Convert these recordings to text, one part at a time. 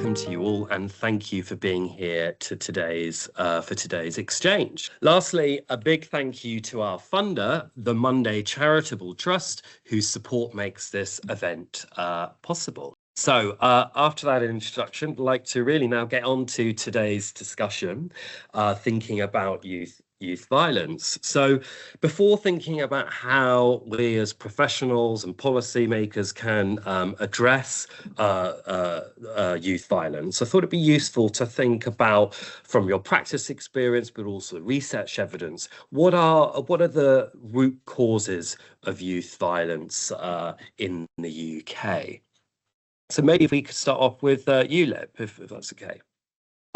welcome to you all, and thank you for being here to today's exchange. Lastly, a big thank you to our funder, the Monday Charitable Trust, whose support makes this event possible. So after that introduction, I'd like to really now get on to today's discussion, thinking about youth violence. So before thinking about how we as professionals and policymakers can address youth violence, I thought it'd be useful to think about, from your practice experience, but also research evidence, what are the root causes of youth violence in the UK? So maybe if we could start off with you, Leb, if that's okay.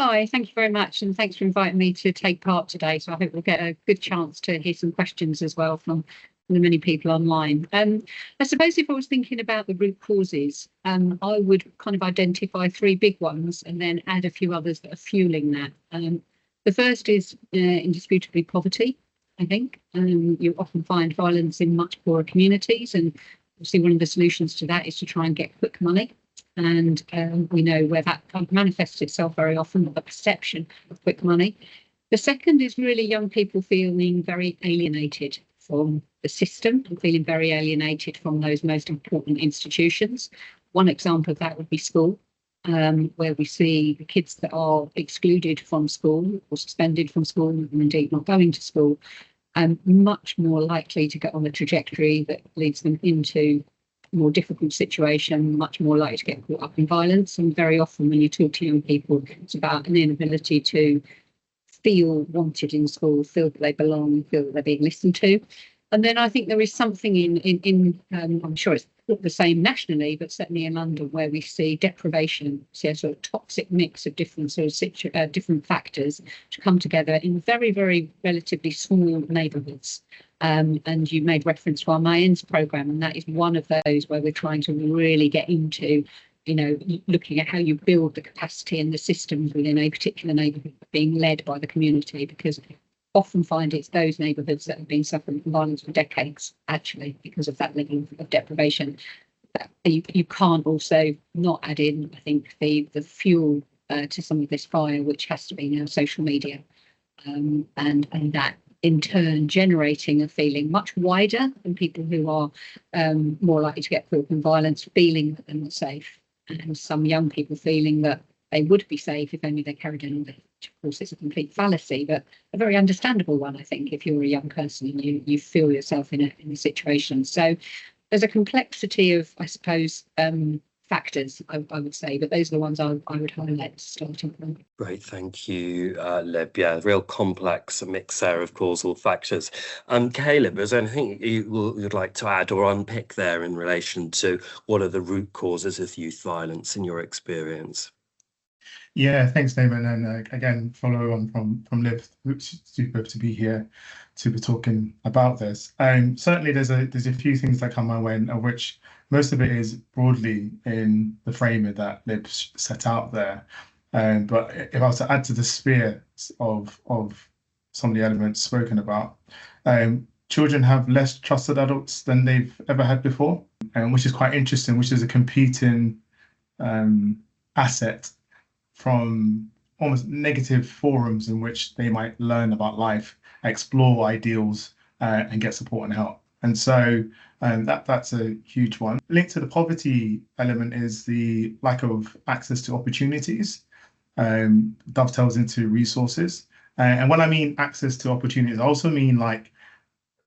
Hi, thank you very much, and thanks for inviting me to take part today. So I hope we'll get a good chance to hear some questions as well from the many people online. I suppose if I was thinking about the root causes, I would kind of identify three big ones and then add a few others that are fueling that. The first is indisputably poverty, I think. You often find violence in much poorer communities, and obviously one of the solutions to that is to try and get quick money. And we know where that kind of manifests itself very often, the perception of quick money. The second is really young people feeling very alienated from the system and feeling very alienated from those most important institutions. One example of that would be school, where we see the kids that are excluded from school or suspended from school, and indeed not going to school, much more likely to get on a trajectory that leads them into more difficult situation, much more likely to get caught up in violence. And very often when you talk to young people, it's about an inability to feel wanted in school, feel that they belong, feel that they're being listened to. And then I think there is something in I'm sure it's not the same nationally, but certainly in London, where we see deprivation, see a sort of toxic mix of different different factors to come together in very, very relatively small neighbourhoods. And you made reference to our Mayans programme, and that is one of those where we're trying to really get into, looking at how you build the capacity and the systems within a particular neighbourhood being led by the community, because often find it's those neighbourhoods that have been suffering from violence for decades, actually, because of that level of deprivation. You can't also not add in, I think, the fuel to some of this fire, which has to be now social media, and that in turn generating a feeling much wider than people who are more likely to get caught up in violence, feeling that they're not safe, and some young people feeling that they would be safe if only they carried on with it. Which of course is a complete fallacy, but a very understandable one, I think, if you're a young person and you feel yourself in a situation. So there's a complexity of, I suppose, factors, I would say, but those are the ones I would highlight starting from. Great, thank you, Leb. Yeah, real complex mix there of causal factors. Caleb, is there anything you'd like to add or unpick there in relation to what are the root causes of youth violence in your experience? Yeah, thanks, Damon. And again, follow on from Liv. It's super to be here to be talking about this. Certainly, there's a few things that come my way, of which most of it is broadly in the frame that Liv set out there. But if I was to add to the sphere of some of the elements spoken about, children have less trusted adults than they've ever had before, which is quite interesting, which is a competing asset from almost negative forums in which they might learn about life, explore ideals, and get support and help. And so that's a huge one. Linked to the poverty element is the lack of access to opportunities, dovetails into resources. And when I mean access to opportunities, I also mean like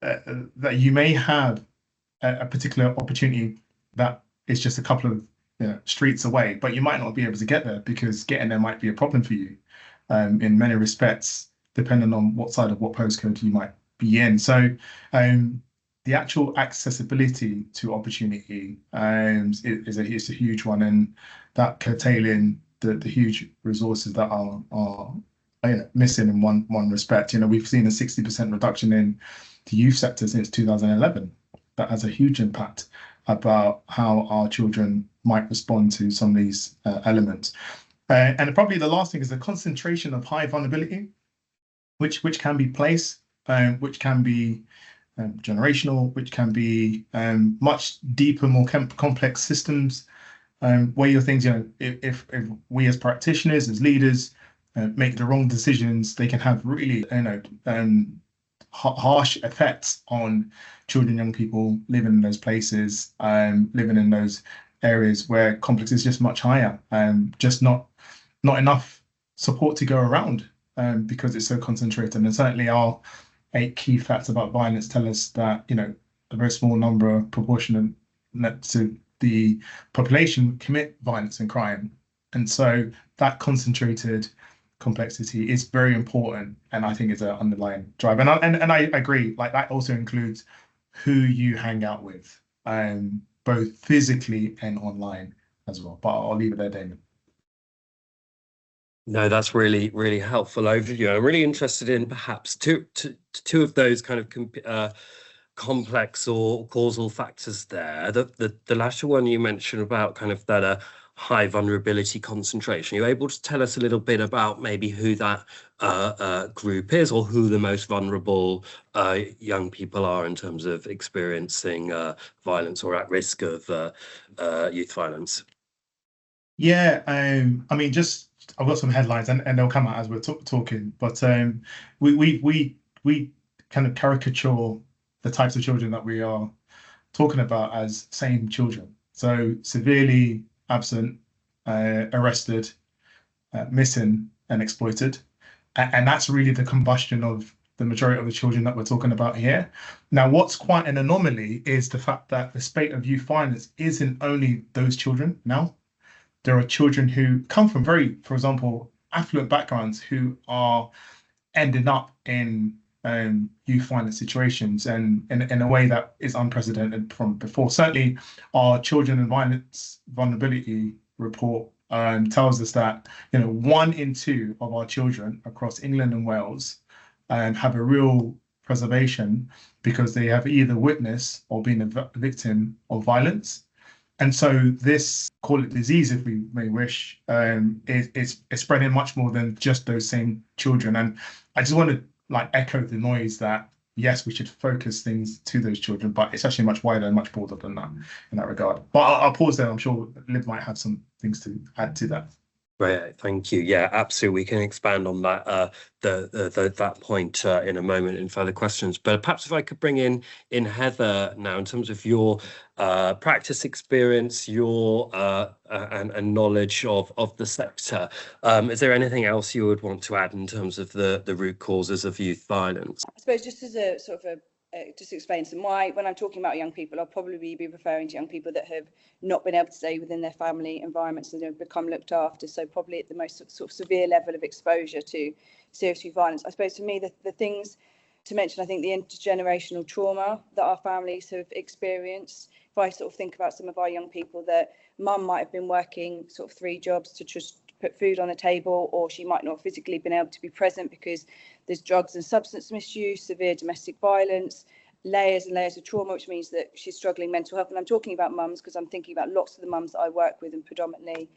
that you may have a particular opportunity that is just a couple of streets away, but you might not be able to get there because getting there might be a problem for you in many respects, depending on what side of what postcode you might be in. So the actual accessibility to opportunity is a huge one, and that curtailing the huge resources that are missing in one respect. We've seen a 60% reduction in the youth sector since 2011. That has a huge impact about how our children might respond to some of these elements. And probably the last thing is the concentration of high vulnerability, which can be place, which can be generational, which can be much deeper, more complex systems Weigh your things. If we as practitioners, as leaders, make the wrong decisions, they can have really, harsh effects on children, young people living in those places, living in those areas where complex is just much higher, just not enough support to go around, because it's so concentrated. And certainly our 8 key facts about violence tell us that, a very small number, proportionate to the population, commit violence and crime. And so that concentrated complexity is very important, and I think it's an underlying drive. And I agree, like that also includes who you hang out with, both physically and online as well. But I'll leave it there, Damon. No, that's really, really helpful overview. I'm really interested in perhaps two of those kind of complex or causal factors there. The latter one you mentioned about kind of that high vulnerability concentration. Are you able to tell us a little bit about maybe who that group is, or who the most vulnerable young people are in terms of experiencing violence or at risk of youth violence? Yeah, I mean, just I've got some headlines, and they'll come out as we're talking. But we kind of caricature the types of children that we are talking about as same children. So severely absent, arrested, missing, and exploited, and that's really the combustion of the majority of the children that we're talking about here. Now, what's quite an anomaly is the fact that the spate of youth violence isn't only those children now. There are children who come from very, for example, affluent backgrounds who are ending up in youth violence situations, and in a way that is unprecedented from before. Certainly, our children and violence vulnerability report tells us that 1 in 2 of our children across England and Wales have a real preservation because they have either witnessed or been a victim of violence. And so this, call it disease if we may wish, is spreading much more than just those same children. And I just want to echo the noise that, yes, we should focus things to those children, but it's actually much wider and much broader than that in that regard. But I'll pause there. I'm sure Liv might have some things to add to that. Right, thank you. Yeah, absolutely. We can expand on that that point in a moment in further questions. But perhaps if I could bring in Heather now, in terms of your practice experience, your and knowledge of the sector. Is there anything else you would want to add in terms of the root causes of youth violence? I suppose just as a sort of just to explain, so when I'm talking about young people, I'll probably be referring to young people that have not been able to stay within their family environments and have become looked after. So probably at the most sort of severe level of exposure to serious youth violence. I suppose for me, the things to mention, I think the intergenerational trauma that our families have experienced. If I sort of think about some of our young people, that mum might have been working sort of 3 jobs to just put food on the table, or she might not have physically been able to be present because there's drugs and substance misuse, severe domestic violence, layers and layers of trauma, which means that she's struggling mental health. And I'm talking about mums because I'm thinking about lots of the mums that I work with, and predominantly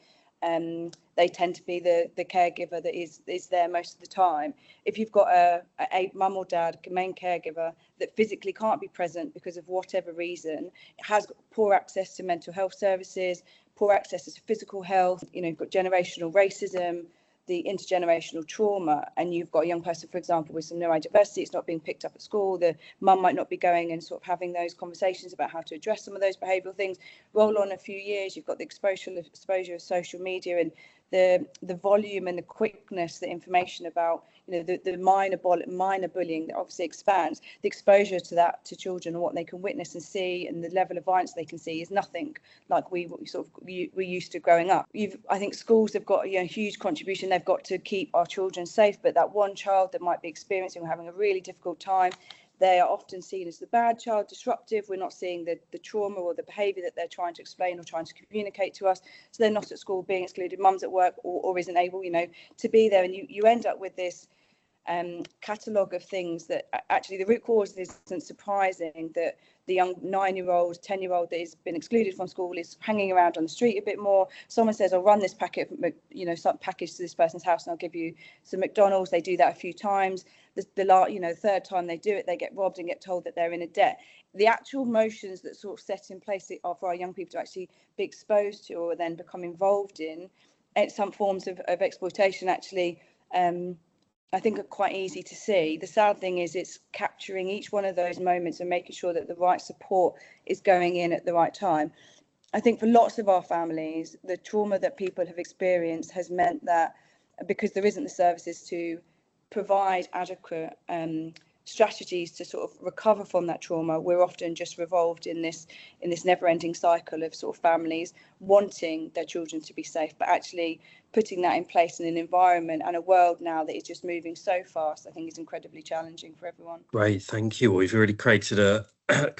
they tend to be the caregiver that is there most of the time. If you've got a mum or dad, a main caregiver that physically can't be present because of whatever reason, has poor access to mental health services, poor access to physical health, you've got generational racism, the intergenerational trauma, and you've got a young person, for example, with some neurodiversity, it's not being picked up at school, the mum might not be going and sort of having those conversations about how to address some of those behavioural things. Roll on a few years, you've got the exposure of social media and the volume and the quickness, the information about the minor bullying that obviously expands. The exposure to that to children and what they can witness and see, and the level of violence they can see, is nothing like we used to growing up. I think schools have got a huge contribution. They've got to keep our children safe, but that one child that might be experiencing or having a really difficult time, they are often seen as the bad child, disruptive. We're not seeing the trauma or the behaviour that they're trying to explain or trying to communicate to us. So they're not at school, being excluded. Mum's at work or isn't able, to be there. And you end up with this catalogue of things that actually the root cause isn't surprising, that the young 9-year-old, 10-year-old that has been excluded from school is hanging around on the street a bit more. Someone says, I'll run this packet, some package to this person's house and I'll give you some McDonald's. They do that a few times. The third time they do it, they get robbed and get told that they're in a debt. The actual motions that sort of set in place are for our young people to actually be exposed to or then become involved in some forms of exploitation, actually, I think are quite easy to see. The sad thing is it's capturing each one of those moments and making sure that the right support is going in at the right time. I think for lots of our families, the trauma that people have experienced has meant that because there isn't the services to provide adequate strategies to sort of recover from that trauma, we're often just revolved in this never-ending cycle of sort of families wanting their children to be safe, but actually putting that in place in an environment and a world now that is just moving so fast, I think is incredibly challenging for everyone. Great, thank you. We've already created a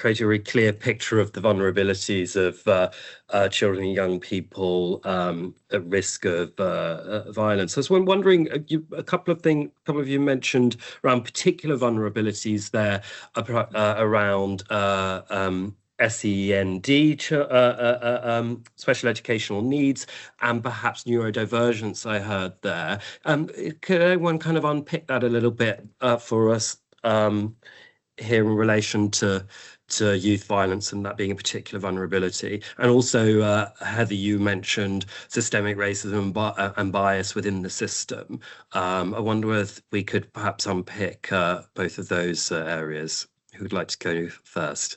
really clear picture of the vulnerabilities of children and young people at risk of violence. I was wondering, a couple of you mentioned around particular vulnerabilities there around SEND, special educational needs, and perhaps neurodivergence, I heard there. Could anyone kind of unpick that a little bit for us here in relation to youth violence and that being a particular vulnerability? And also, Heather, you mentioned systemic racism and bias within the system. I wonder if we could perhaps unpick both of those areas. Who would like to go first?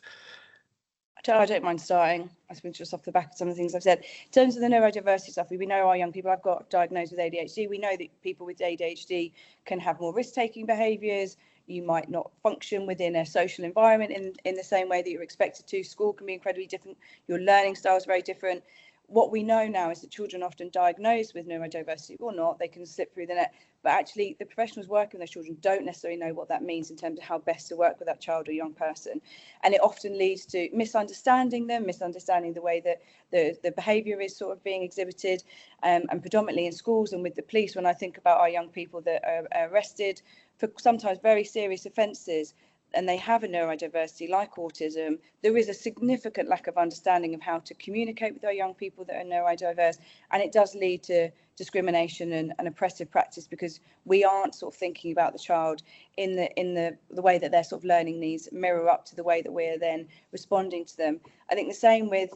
I don't mind starting, I suppose, just off the back of some of the things I've said. In terms of the neurodiversity stuff, we know our young people, I've got diagnosed with ADHD. We know that people with ADHD can have more risk-taking behaviours. You might not function within a social environment in the same way that you're expected to. School can be incredibly different. Your learning style is very different. What we know now is that children often diagnosed with neurodiversity or not, they can slip through the net. But actually, the professionals working with those children don't necessarily know what that means in terms of how best to work with that child or young person. And it often leads to misunderstanding them, misunderstanding the way that the behaviour is sort of being exhibited, and predominantly in schools and with the police. When I think about our young people that are arrested for sometimes very serious offences, and they have a neurodiversity like autism, there is a significant lack of understanding of how to communicate with our young people that are neurodiverse, and it does lead to discrimination and oppressive practice, because we aren't sort of thinking about the child in the way that their sort of learning needs mirror up to the way that we're then responding to them. I think the same with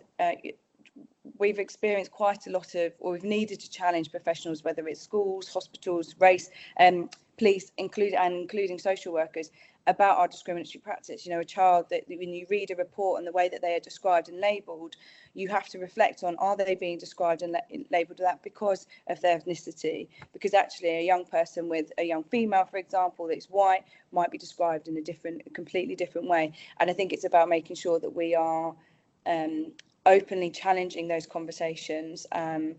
we've experienced quite a lot of, or we've needed to challenge professionals, whether it's schools, hospitals, race, police, including social workers, about our discriminatory practice. A child that when you read a report and the way that they are described and labelled, you have to reflect on, are they being described and labelled that because of their ethnicity? Because actually a young person with a young female, for example, that's white, might be described in a completely different way. And I think it's about making sure that we are openly challenging those conversations, and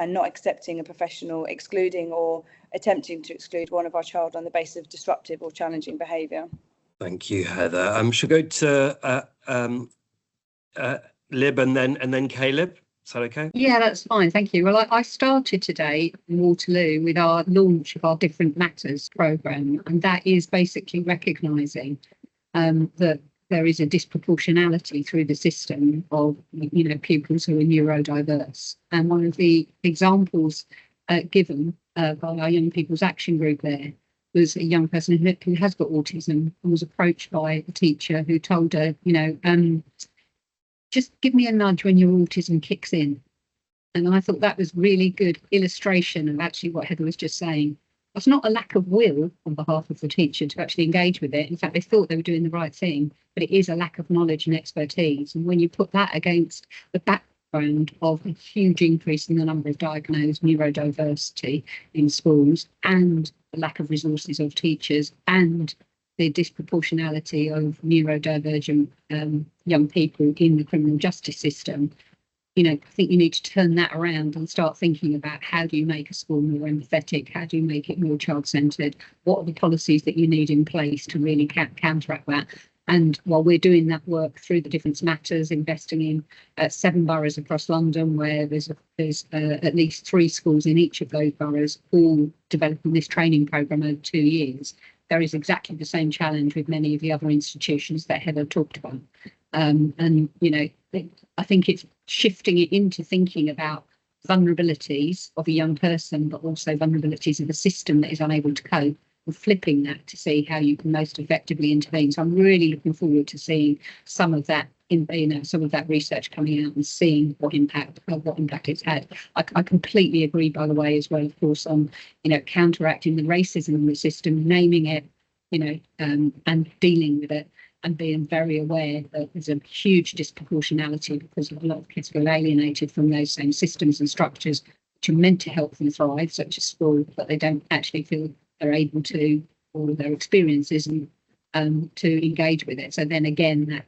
not accepting a professional excluding or attempting to exclude one of our child on the basis of disruptive or challenging behaviour. Thank you, Heather. Should go to Lib and then Caleb. Is that okay? Yeah, that's fine. Thank you. Well, I started today in Waterloo with our launch of our Different Matters programme, and that is basically recognising that there is a disproportionality through the system of pupils who are neurodiverse. And one of the examples given by our Young People's Action Group there was a young person who has got autism and was approached by a teacher who told her, just give me a nudge when your autism kicks in. And I thought that was really good illustration of actually what Heather was just saying. It's not a lack of will on behalf of the teacher to actually engage with it. In fact, they thought they were doing the right thing, but it is a lack of knowledge and expertise. And when you put that against the background of a huge increase in the number of diagnosed neurodiversity in schools, and the lack of resources of teachers, and the disproportionality of neurodivergent young people in the criminal justice system, I think you need to turn that around and start thinking about, how do you make a school more empathetic? How do you make it more child-centred? What are the policies that you need in place to really counteract that? And while we're doing that work through the Difference Matters, investing in 7 boroughs across London, where there's at least 3 schools in each of those boroughs, all developing this training programme over 2 years, there is exactly the same challenge with many of the other institutions that Heather talked about. And, you know, I think it's shifting it into thinking about vulnerabilities of a young person, but also vulnerabilities of a system that is unable to cope, and flipping that to see how you can most effectively intervene. So I'm really looking forward to seeing some of that some of that research coming out and seeing what impact it's had. I completely agree, by the way, as well, of course, on, you know, counteracting the racism in the system, naming it, you know, and dealing with it, and being very aware that there's a huge disproportionality because a lot of kids feel alienated from those same systems and structures which are meant to help them thrive, such as school, but they don't actually feel they're able to, or their experiences, and to engage with it. So then again, that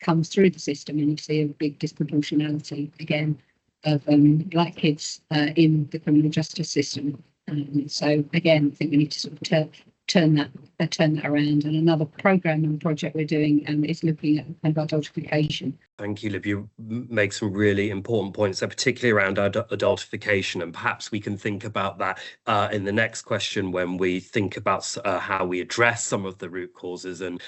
comes through the system, and you see a big disproportionality again of black kids in the criminal justice system. So again, I think we need to sort of turn that around. And another programme and project we're doing is looking at kind of adultification. Thank you, Liv. You make some really important points there, particularly around adultification, and perhaps we can think about that in the next question when we think about how we address some of the root causes and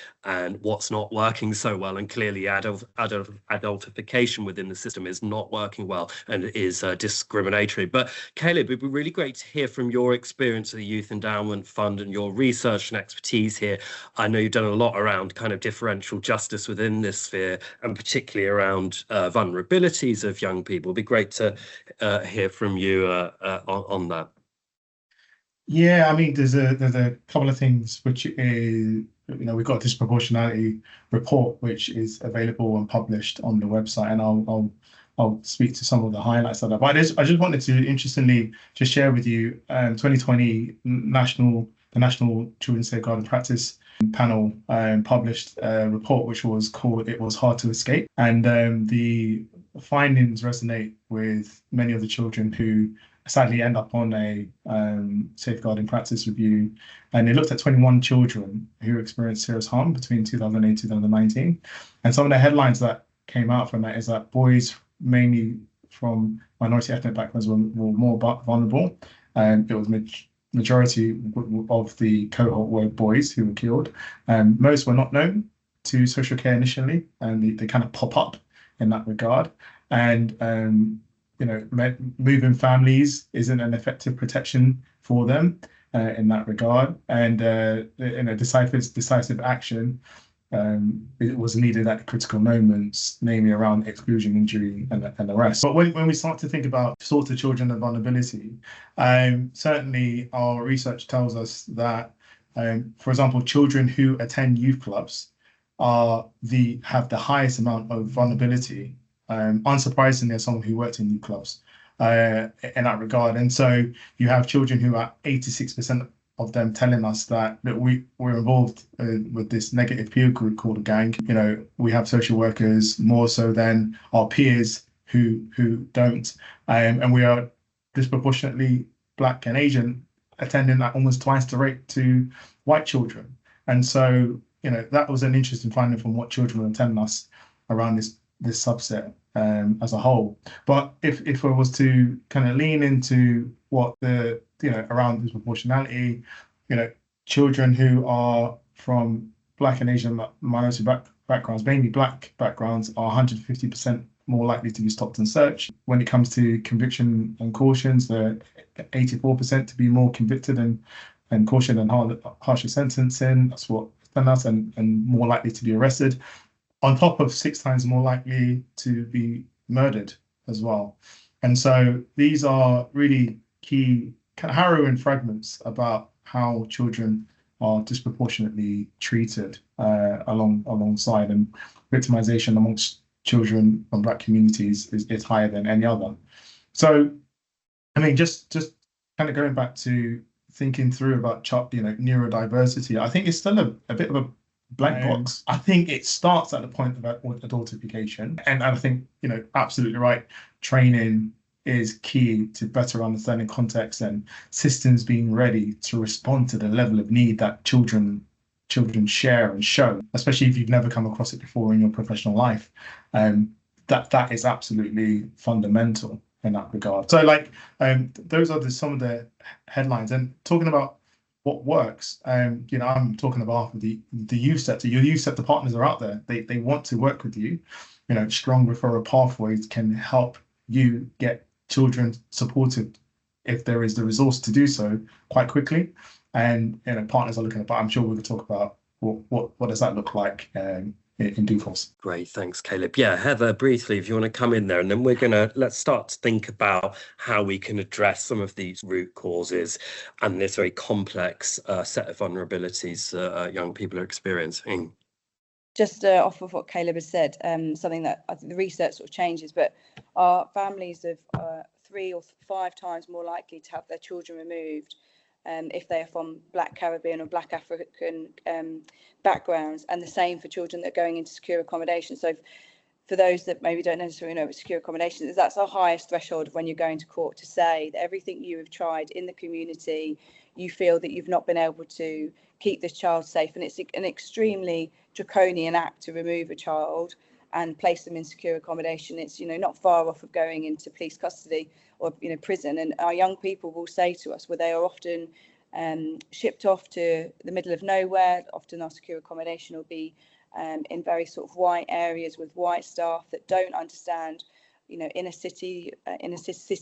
what's not working so well. And clearly adultification within the system is not working well and is discriminatory. But Caleb, it'd be really great to hear from your experience of the Youth Endowment Fund and your research and expertise here. I know you've done a lot around kind of differential justice within this sphere, and particularly around vulnerabilities of young people. It'd be great to hear from you on that. Yeah, I mean, there's a couple of things which is, you know, we've got a disproportionality report which is available and published on the website, and I'll speak to some of the highlights of that. But I just wanted to interestingly just share with you 2020 the National Children's Safeguarding Practice panel published a report which was called "It Was Hard to Escape," and the findings resonate with many of the children who sadly end up on a safeguarding practice review. And they looked at 21 children who experienced serious harm between 2008 and 2019. And some of the headlines that came out from that is that boys, mainly from minority ethnic backgrounds, were more vulnerable. And it was majority of the cohort were boys who were killed. Most were not known to social care initially, and they kind of pop up in that regard. And you know, moving families isn't an effective protection for them in that regard. And you know, decisive action it was needed at critical moments, namely around exclusion, injury, and arrest. But when we start to think about sort of children and vulnerability, certainly our research tells us that, for example, children who attend youth clubs have the highest amount of vulnerability. Unsurprisingly, as someone who worked in youth clubs in that regard. And so you have children who are 86% of them telling us that we're involved with this negative peer group called a gang. You know, we have social workers more so than our peers who don't. And we are disproportionately Black and Asian, attending at almost twice the rate to white children. And so, you know, that was an interesting finding from what children were telling us around this subset as a whole. But if I was to kind of lean into what the, you know, around disproportionality, you know, children who are from Black and Asian minority backgrounds, mainly Black backgrounds, are 150% more likely to be stopped and searched. When it comes to conviction and cautions, they're 84% to be more convicted and cautioned and harsher sentencing. That's what it's done us, and more likely to be arrested, on top of 6 times more likely to be murdered as well. And so these are really key kind of harrowing fragments about how children are disproportionately treated alongside, and victimization amongst children from Black communities is higher than any other. So, I mean, just kind of going back to thinking through about, you know, neurodiversity, I think it's still a bit of a blank box. I think it starts at the point of adultification, and I think, you know, absolutely right. Training is key to better understanding context and systems being ready to respond to the level of need that children children share and show, especially if you've never come across it before in your professional life. That is absolutely fundamental in that regard. So like those are some of the headlines. And talking about what works, I'm talking about the youth sector. Your youth sector partners are out there. They want to work with you. Strong referral pathways can help you get children supported if there is the resource to do so quite quickly. And partners are looking at, but I'm sure we're going to talk about what does that look like in due course. Great, thanks, Caleb. Yeah, Heather, briefly, if you want to come in there, and then let's start to think about how we can address some of these root causes and this very complex set of vulnerabilities young people are experiencing. Just off of what Caleb has said, something that I think the research sort of changes, but our families are 3 or 5 times more likely to have their children removed if they are from Black Caribbean or Black African backgrounds, and the same for children that are going into secure accommodation. So for those that maybe don't necessarily know what secure accommodation is, that's our highest threshold of when you're going to court, to say that everything you have tried in the community, you feel that you've not been able to keep this child safe. And it's an extremely draconian act to remove a child and place them in secure accommodation. It's not far off of going into police custody or prison. And our young people will say to us, where they are often shipped off to the middle of nowhere. Often our secure accommodation will be in very sort of white areas with white staff that don't understand inner city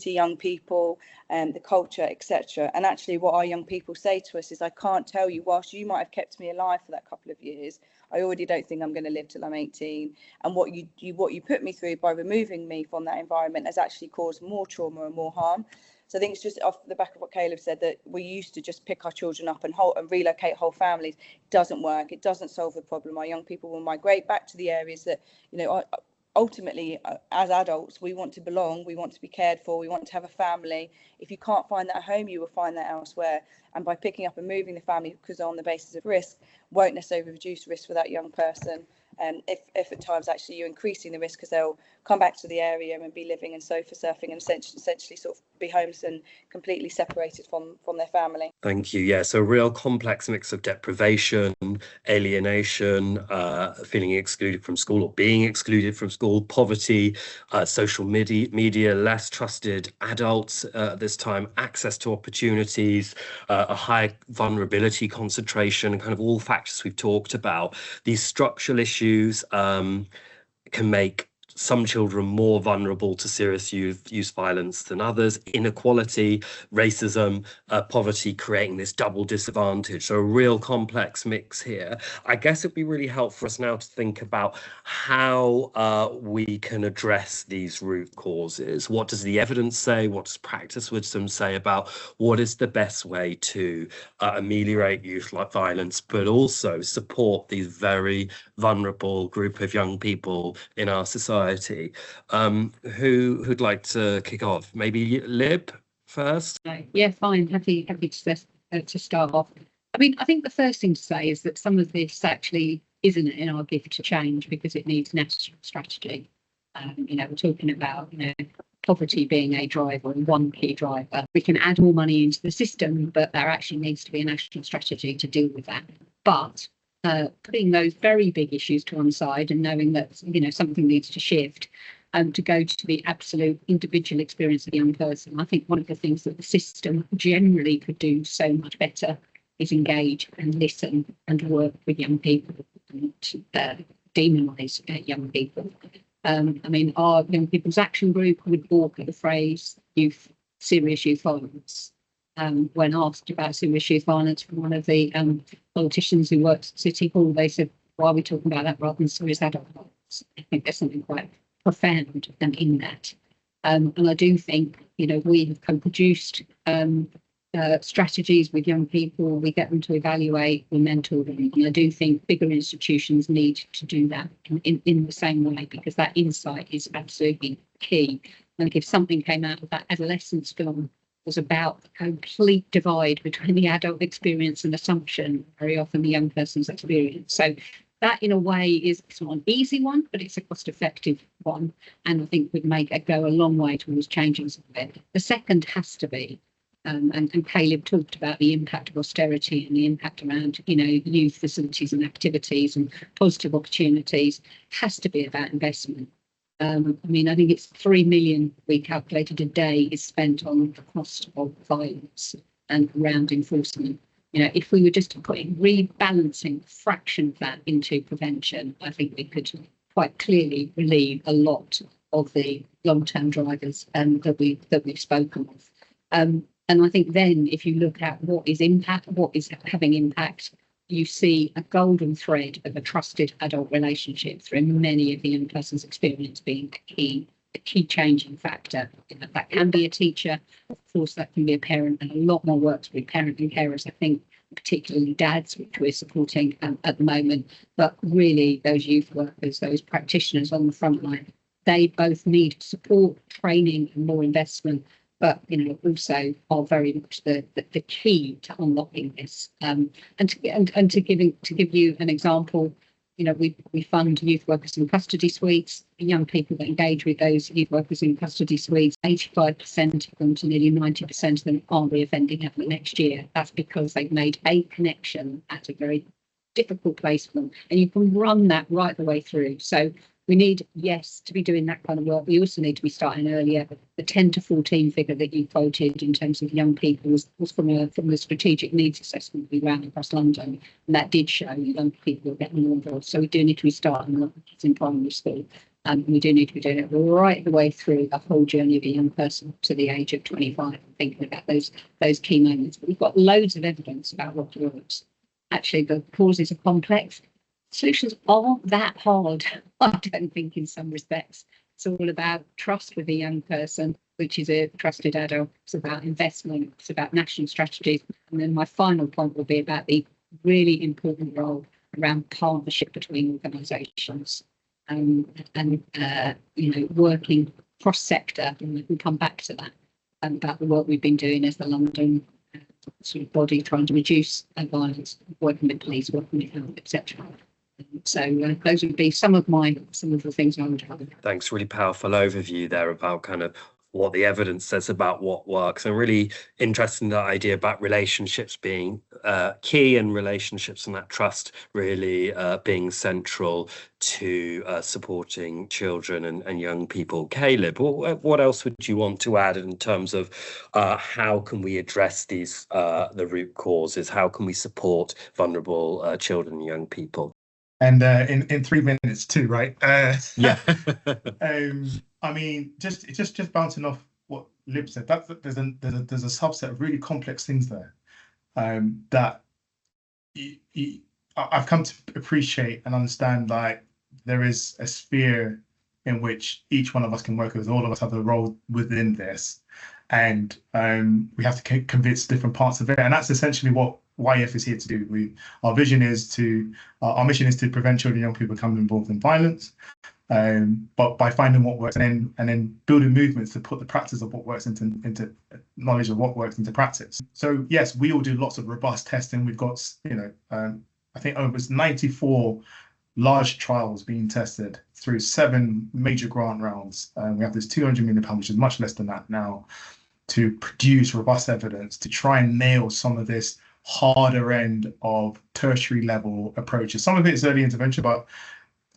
young people and the culture, etc. And actually what our young people say to us is, I can't tell you, whilst you might have kept me alive for that couple of years, I already don't think I'm going to live till I'm 18. And what you put me through by removing me from that environment has actually caused more trauma and more harm. So I think it's just off the back of what Caleb said, that we used to just pick our children up and relocate whole families. It doesn't work. It doesn't solve the problem. Our young people will migrate back to the areas that, ultimately, as adults, we want to belong, we want to be cared for, we want to have a family. If you can't find that at home, you will find that elsewhere. And by picking up and moving the family, because on the basis of risk, won't necessarily reduce risk for that young person. And if at times actually you're increasing the risk, because they'll come back to the area and be living and sofa surfing and essentially sort of be homeless and completely separated from their family. Thank you. Yeah, so a real complex mix of deprivation, alienation, feeling excluded from school or being excluded from school, poverty, social media, less trusted adults this time, access to opportunities, a high vulnerability concentration, and kind of all factors we've talked about. These structural issues can make some children more vulnerable to serious youth violence than others. Inequality, racism, poverty, creating this double disadvantage. So a real complex mix here. I guess it'd be really helpful for us now to think about how we can address these root causes. What does the evidence say? What does practice wisdom say about what is the best way to ameliorate youth violence, but also support these very vulnerable group of young people in our society? Who'd like to kick off? Maybe Lib first? Yeah, fine. Happy to start off. I mean, I think the first thing to say is that some of this actually isn't in our gift to change, because it needs national strategy. We're talking about poverty being a driver and one key driver. We can add more money into the system, but there actually needs to be a national strategy to deal with that. But putting those very big issues to one side and knowing that something needs to shift, to go to the absolute individual experience of the young person. I think one of the things that the system generally could do so much better is engage and listen and work with young people and demonise young people. Our Young People's Action Group would balk at the phrase serious youth violence. When asked about serious youth violence from one of the politicians who works at City Hall, they said, why are we talking about that rather than serious adult violence? I think there's something quite profound in that. And I do think, we have co-produced strategies with young people. We get them to evaluate, we mentor them. And I do think bigger institutions need to do that in the same way, because that insight is absolutely key. And if something came out of that adolescence film was about a complete divide between the adult experience and assumption, very often the young person's experience. So that, in a way, it's not an easy one, but it's a cost-effective one, and I think would go a long way towards changing some of it. The second has to be And Caleb talked about the impact of austerity and the impact around, youth facilities and activities and positive opportunities. It has to be about investment. I think it's 3 million we calculated a day is spent on the cost of violence and around enforcement. If we were just rebalancing a fraction of that into prevention, I think we could quite clearly relieve a lot of the long-term drivers that we've spoken of. And I think then if you look at what is having impact, you see a golden thread of a trusted adult relationship through many of the young person's experience being a key changing factor. That can be a teacher, of course, that can be a parent, and a lot more work with parent and carers, I think, particularly dads, which we're supporting at the moment. But really, those youth workers, those practitioners on the front line, they both need support, training, and more investment. But also are very much the key to unlocking this. And to give you an example, we fund youth workers in custody suites. The young people that engage with those youth workers in custody suites, 85% of them to nearly 90% of them are reoffending at the next year. That's because they've made a connection at a very difficult place for them, and you can run that right the way through. So we need, yes, to be doing that kind of work. We also need to be starting earlier. The 10 to 14 figure that you quoted in terms of young people was from the strategic needs assessment we ran across London, and that did show young people are getting more involved. So we do need to be starting in primary school, and we do need to be doing it right the way through the whole journey of a young person to the age of 25, and thinking about those key moments. But we've got loads of evidence about what works. Actually, the causes are complex. Solutions aren't that hard, I don't think, in some respects. It's all about trust with a young person, which is a trusted adult. It's about investment. It's about national strategies. And then my final point will be about the really important role around partnership between organisations and working cross-sector. And we can come back to that, about the work we've been doing as the London sort of body trying to reduce violence, working with police, working with health, etc. So those would be some of the things I would have. Thanks. Really powerful overview there about kind of what the evidence says about what works, and really interesting that idea about relationships being key, and relationships and that trust really being central to supporting children and young people. Caleb, what else would you want to add in terms of how can we address these the root causes? How can we support vulnerable children and young people? And in 3 minutes too, right? Yeah. Just bouncing off what Lib said, there's a subset of really complex things there that I've come to appreciate and understand. Like, there is a sphere in which each one of us can work with. All of us have a role within this, and we have to convince different parts of it, and that's essentially what YF is here to do. Our mission is to prevent children and young people becoming involved in violence, but by finding what works and then building movements to put the practice of what works into knowledge of what works into practice. So yes, we all do lots of robust testing. We've got I think almost 94 large trials being tested through 7 major grant rounds. We have this £200 million, which is much less than that now, to produce robust evidence to try and nail some of this harder end of tertiary level approaches. Some of it is early intervention, but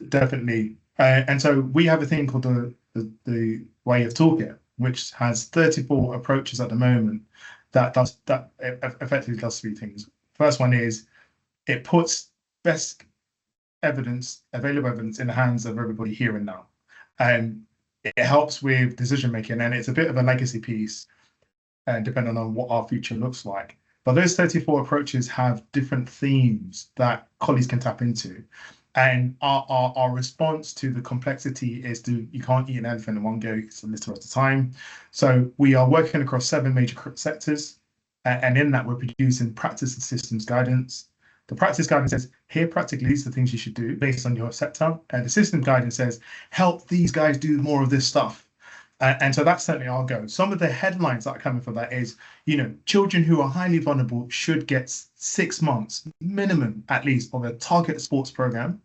definitely. And so we have a thing called the YF Toolkit, which has 34 approaches at the moment that effectively does 3 things. First one is it puts best available evidence in the hands of everybody here and now. And it helps with decision making, and it's a bit of a legacy piece, depending on what our future looks like. But those 34 approaches have different themes that colleagues can tap into. And our response to the complexity is you can't eat an elephant in one go, it's a little at a time. So we are working across 7 major sectors. And in that, we're producing practice and systems guidance. The practice guidance says, here practically these are the things you should do based on your sector. And the system guidance says, help these guys do more of this stuff. And so that's certainly our goal. Some of the headlines that are coming from that is, children who are highly vulnerable should get 6 months minimum, at least, of a target sports program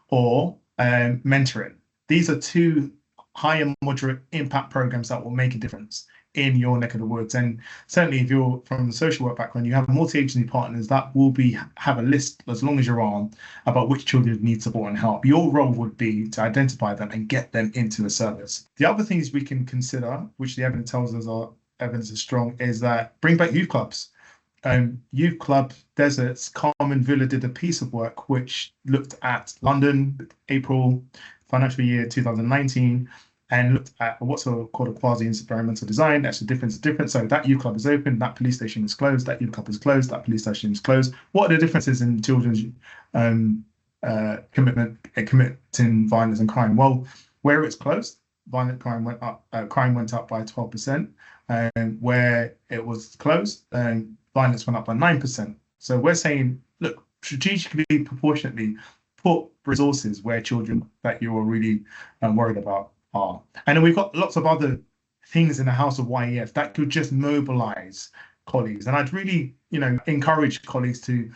or mentoring. These are 2 high and moderate impact programs that will make a difference in your neck of the woods. And certainly if you're from the social work background, you have multi-agency partners that will have a list as long as your arm about which children need support and help. Your role would be to identify them and get them into the service. The other things we can consider, which the evidence tells us our evidence is strong, is that bring back youth clubs. Youth Club Deserts, Carmen Villa did a piece of work which looked at London, April financial year 2019, and looked at what's called a quasi-experimental design. That's the difference. So that youth club is open, that police station is closed, that youth club is closed, that police station is closed. What are the differences in children's committing violence and crime? Well, where it's closed, violent crime went up. Crime went up by 12%. Where it was closed, violence went up by 9%. So we're saying, look, strategically, proportionately, put resources where children that you're really worried about are. And then we've got lots of other things in the house of YEF that could just mobilize colleagues. And I'd really, encourage colleagues to,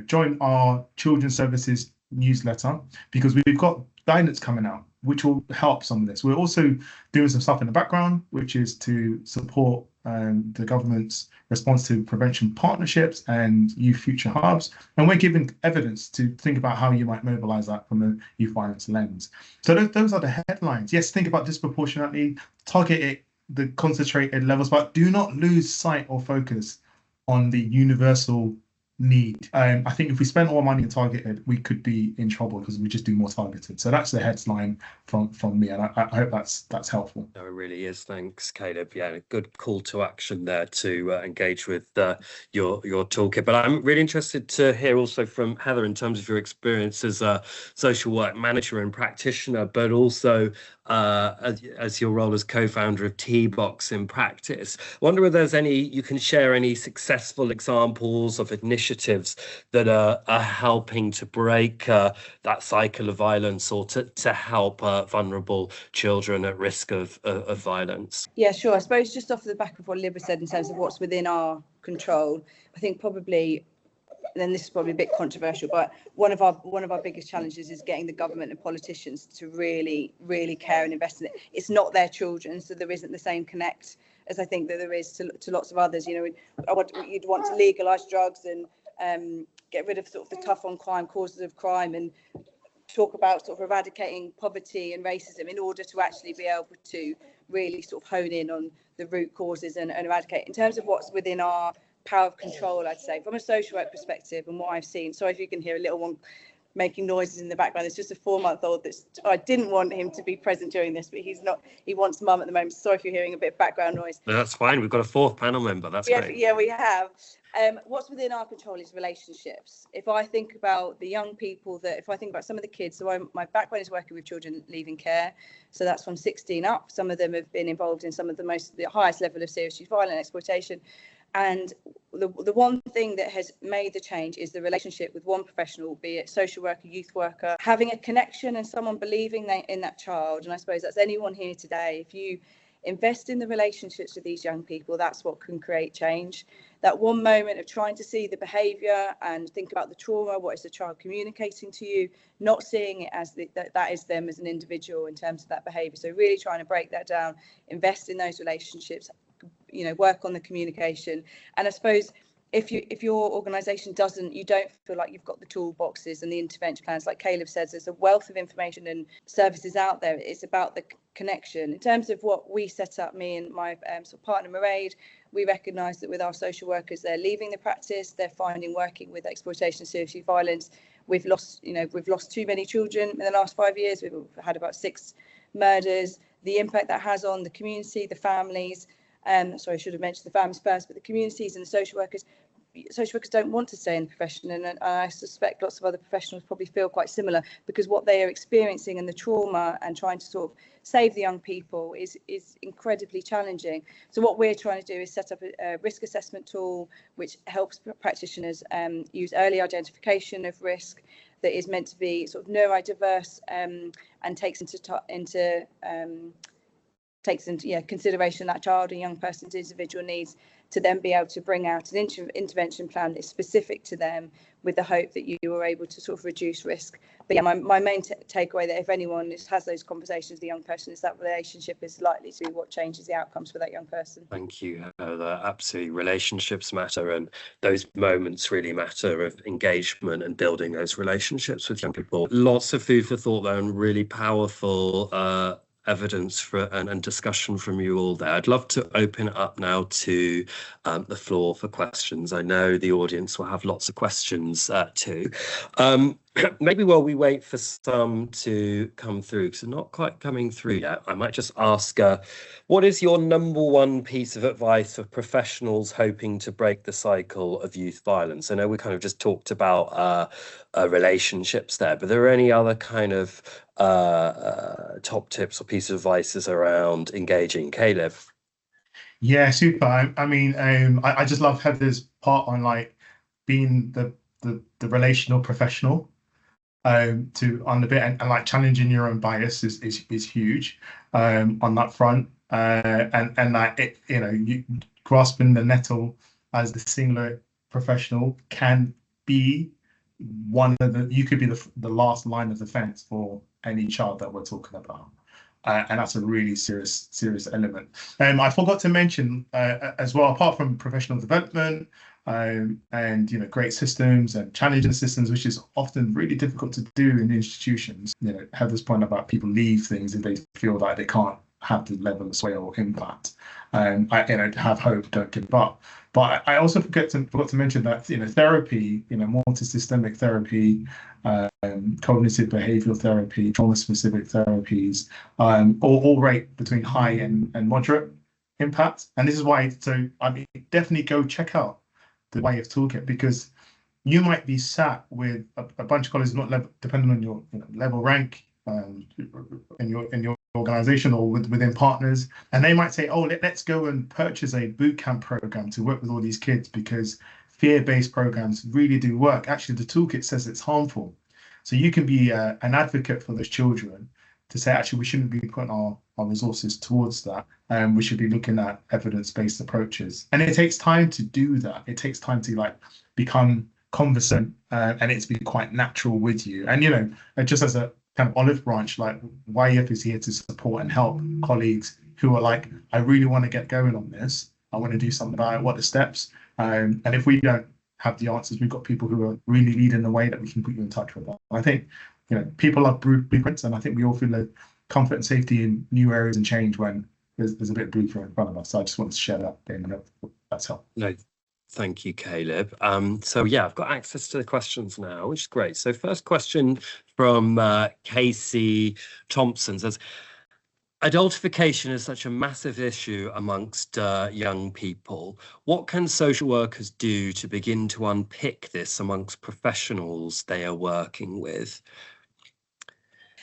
join our children's services newsletter, because we've got guidance coming out which will help some of this. We're also doing some stuff in the background, which is to support the government's response to prevention partnerships and youth future hubs. And we're giving evidence to think about how you might mobilize that from a youth violence lens. So those are the headlines. Yes, think about disproportionately, target it, the concentrated levels, but do not lose sight or focus on the universal need. I think if we spend all our money on targeted, we could be in trouble because we just do more targeted. So that's the headline from me, and I hope that's helpful. No, it really is. Thanks, Caleb. Yeah, a good call to action there to engage with your toolkit. But I'm really interested to hear also from Heather in terms of your experience as a social work manager and practitioner, but also as your role as co-founder of T-Box in practice. I wonder whether you can share any successful examples of initiatives that are helping to break that cycle of violence, or to help vulnerable children at risk of violence. Yeah, sure. I suppose just off the back of what Libra said in terms of what's within our control, I think probably, and this is probably a bit controversial, but one of our biggest challenges is getting the government and politicians to really, really care and invest in it. It's not their children, so there isn't the same connect as I think that there is to lots of others. You'd want to legalise drugs and get rid of sort of the tough on crime, causes of crime, and talk about sort of eradicating poverty and racism in order to actually be able to really sort of hone in on the root causes and eradicate. In terms of what's within our power of control, I'd say from a social work perspective and what I've seen, sorry if you can hear a little one making noises in the background. It's just a 4-month-old I didn't want him to be present during this, but he's not. He wants mum at the moment. Sorry if you're hearing a bit of background noise. No, that's fine. We've got a 4th panel member. That's great. Yeah, we have. What's within our control is relationships. If I think about the young people if I think about some of the kids, so my background is working with children leaving care, so that's from 16 up. Some of them have been involved in some of the highest level of serious youth violence and exploitation. And the one thing that has made the change is the relationship with one professional, be it social worker, youth worker, having a connection and someone believing in that child. And I suppose that's anyone here today. If you invest in the relationships with these young people, that's what can create change. That one moment of trying to see the behaviour and think about the trauma, what is the child communicating to you, not seeing it as that is them as an individual in terms of that behaviour. So really trying to break that down, invest in those relationships, work on the communication. And I suppose if your organisation you don't feel like you've got the toolboxes and the intervention plans, like Caleb says, there's a wealth of information and services out there. It's about the connection. In terms of what we set up, me and my sort of partner Mairead, we recognise that with our social workers, they're leaving the practice, they're finding working with exploitation and serious youth violence. We've lost too many children in the last 5 years. We've had about 6 murders. The impact that has on the community, the families. Sorry, I should have mentioned the families first, but the communities and the social workers don't want to stay in the profession, and I suspect lots of other professionals probably feel quite similar, because what they are experiencing and the trauma and trying to sort of save the young people is incredibly challenging. So what we're trying to do is set up a risk assessment tool which helps practitioners use early identification of risk, that is meant to be sort of neurodiverse and takes into takes into consideration that child and young person's individual needs, to then be able to bring out an intervention plan that's specific to them, with the hope that you are able to sort of reduce risk. But yeah, my main takeaway, that if anyone has those conversations with the young person, is that relationship is likely to be what changes the outcomes for that young person. Thank you, Heather. Absolutely, relationships matter, and those moments really matter of engagement and building those relationships with young people. Lots of food for thought there, and really powerful evidence for and discussion from you all there. I'd love to open it up now to the floor for questions. I know the audience will have lots of questions too. Maybe while we wait for some to come through, because they're not quite coming through yet, I might just ask, what is your number one piece of advice for professionals hoping to break the cycle of youth violence? I know we kind of just talked about relationships there, but are there any other kind of top tips or pieces of advice around engaging? Caleb? Yeah, super. I mean, I just love Heather's part on like being the relational professional. To on the bit, and like challenging your own bias is huge on that front, and like it, you grasping the nettle as the singular professional can be one of you could be the last line of defense for any child that we're talking about. And that's a really serious element. I forgot to mention as well, apart from professional development, and great systems and challenging systems, which is often really difficult to do in institutions. Heather's point about people leave things if they feel that they can't have the level of sway or impact. Have hope, don't give up. But I also forgot to mention that therapy, multi-systemic therapy, cognitive behavioral therapy, trauma-specific therapies, all rate between high and moderate impact. And this is why, I mean, definitely go check out the Way of Toolkit, because you might be sat with a bunch of colleagues, not depending on your level rank in your organization or within partners, and they might say, oh, let's go and purchase a bootcamp program to work with all these kids, because fear-based programs really do work. Actually, the toolkit says it's harmful. So you can be an advocate for those children to say, actually, we shouldn't be putting our resources towards that, and we should be looking at evidence-based approaches. And it takes time to do that. It takes time to become conversant, and it's been quite natural with you. And just as a kind of olive branch, like YEF is here to support and help colleagues who are like, I really want to get going on this. I want to do something about it. What are the steps? And if we don't have the answers, we've got people who are really leading the way that we can put you in touch with. I think people love blueprints, and I think we all feel the comfort and safety in new areas and change when there's a bit of blueprint in front of us. So I just wanted to share that, Damon. That's helpful. No, thank you, Caleb. So yeah, I've got access to the questions now, which is great. So first question from Casey Thompson says, adultification is such a massive issue amongst young people. What can social workers do to begin to unpick this amongst professionals they are working with?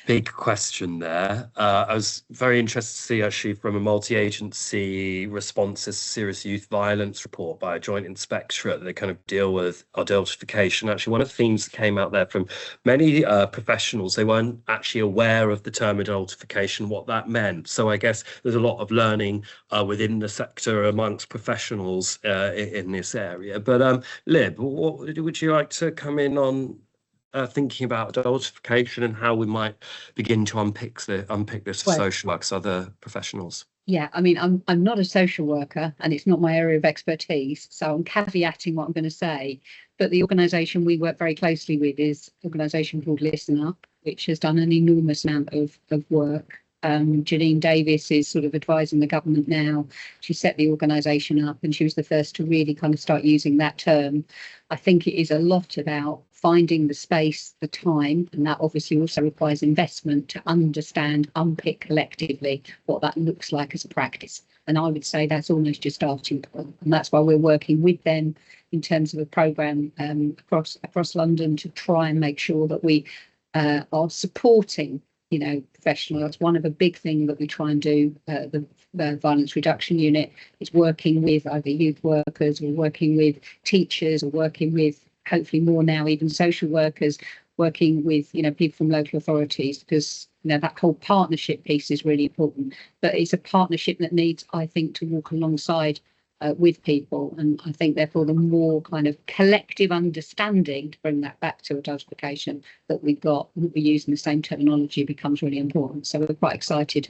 Big question there. I was very interested to see actually from a multi-agency responses to serious youth violence report by a joint inspectorate that they kind of deal with adultification. Actually, one of the themes that came out there from many professionals, they weren't actually aware of the term adultification, what that meant. So I guess there's a lot of learning within the sector amongst professionals in this area. But Lib, what would you like to come in on? Thinking about adultification and how we might begin to unpick this for social workers, other professionals. Yeah, I mean, I'm not a social worker, and it's not my area of expertise, so I'm caveating what I'm going to say. But the organisation we work very closely with is an organisation called Listen Up, which has done an enormous amount of work. Janine Davis is sort of advising the government now. She set the organisation up, and she was the first to really kind of start using that term. I think it is a lot about finding the space, the time, and that obviously also requires investment to understand, unpick collectively what that looks like as a practice. And I would say that's almost your starting point. And that's why we're working with them in terms of a programme across London to try and make sure that we are supporting professional. That's one of the big things that we try and do. The Violence Reduction Unit is working with either youth workers or working with teachers or working with, hopefully more now, even social workers, working with people from local authorities, because that whole partnership piece is really important. But it's a partnership that needs, I think, to walk alongside with people, and I think therefore the more kind of collective understanding, to bring that back to adultification, that we've got, that we're using the same terminology, becomes really important. So we're quite excited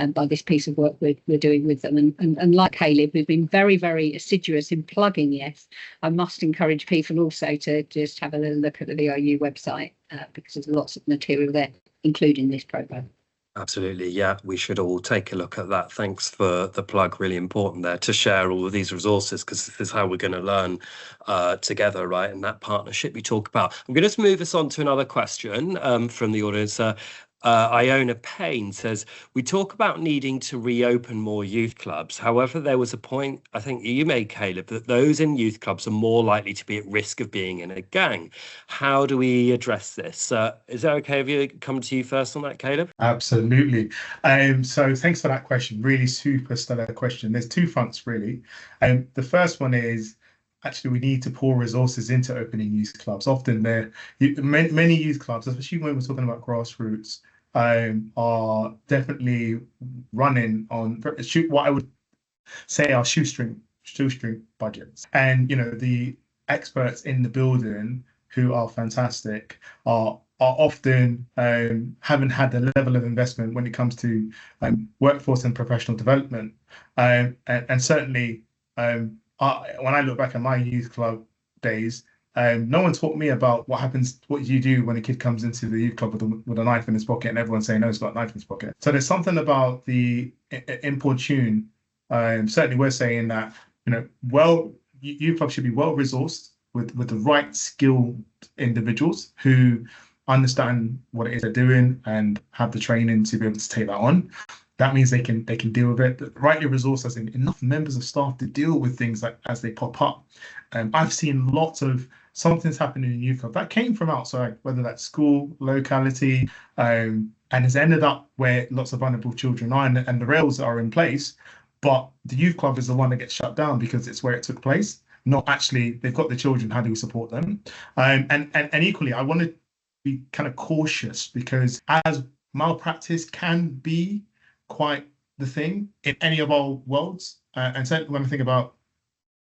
by this piece of work we're doing with them, and like Caleb, we've been very, very assiduous in plugging Yes. I must encourage people also to just have a little look at the VRU website because there's lots of material there, including this programme. Absolutely. Yeah, we should all take a look at that. Thanks for the plug. Really important there to share all of these resources, because this is how we're going to learn together, right? And that partnership you talk about. I'm going to move us on to another question from the audience. Iona Payne says, we talk about needing to reopen more youth clubs. However, there was a point, I think you made, Caleb, that those in youth clubs are more likely to be at risk of being in a gang. How do we address this? Is that okay if you come to you first on that, Caleb? Absolutely. So thanks for that question. Really super stellar question. There's two fronts, really. The first one is, actually, we need to pour resources into opening youth clubs. Often many youth clubs, especially when we're talking about grassroots, are definitely running on what I would say are shoestring budgets. And the experts in the building, who are fantastic, are often haven't had the level of investment when it comes to workforce and professional development. And certainly, when I look back at my youth club days, no one taught me about what you do when a kid comes into the youth club with a knife in his pocket, and everyone's saying, no, he's got a knife in his pocket. So there's something about the importune. Certainly, we're saying that youth clubs should be well resourced with the right skilled individuals who understand what it is they're doing and have the training to be able to take that on. That means they can deal with it. Rightly resourced as in enough members of staff to deal with things as they pop up. I've seen lots of something's happening in youth club that came from outside, whether that's school, locality, and has ended up where lots of vulnerable children are, and the rails are in place. But the youth club is the one that gets shut down because it's where it took place. Not actually, they've got the children, how do we support them? And equally, I want to be kind of cautious, because as malpractice can be quite the thing in any of our worlds, and certainly when I think about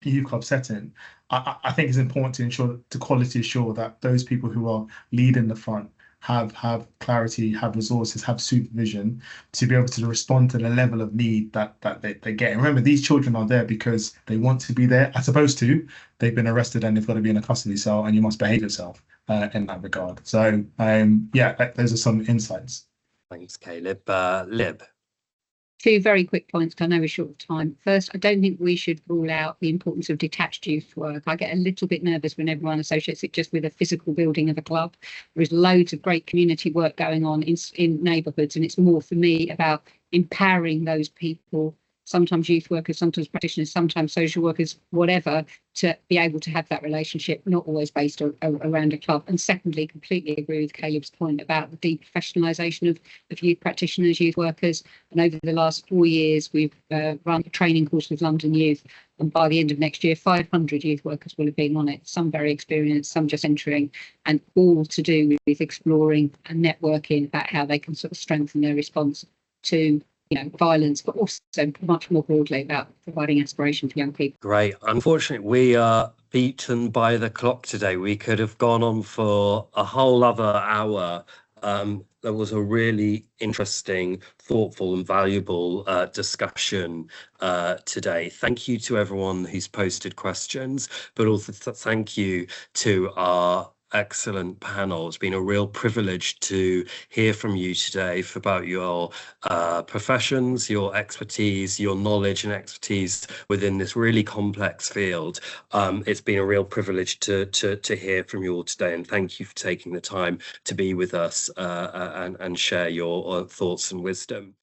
the youth club setting, I think it's important to ensure, to quality assure, that those people who are leading the front have clarity, have resources, have supervision to be able to respond to the level of need that they get. And remember, these children are there because they want to be there, as opposed to they've been arrested and they've got to be in a custody cell and you must behave yourself in that regard. So yeah, those are some insights. Thanks, Caleb. Lib. Two very quick points, because I know we're short of time. First, I don't think we should rule out the importance of detached youth work. I get a little bit nervous when everyone associates it just with a physical building of a club. There is loads of great community work going on in neighbourhoods, and it's more for me about empowering those people, sometimes youth workers, sometimes practitioners, sometimes social workers, whatever, to be able to have that relationship, not always based around a club. And secondly, completely agree with Caleb's point about the deprofessionalisation of youth practitioners, youth workers. And over the last 4 years, we've run a training course with London Youth. And by the end of next year, 500 youth workers will have been on it, some very experienced, some just entering, and all to do with exploring and networking about how they can sort of strengthen their response to violence, but also much more broadly about providing aspiration for young people. Great. Unfortunately, we are beaten by the clock today. We could have gone on for a whole other hour. There was a really interesting, thoughtful and valuable discussion today. Thank you to everyone who's posted questions, but also thank you to our excellent panel. It's been a real privilege to hear from you today about your professions, your expertise, your knowledge and expertise within this really complex field. It's been a real privilege to hear from you all today, and thank you for taking the time to be with us and share your thoughts and wisdom.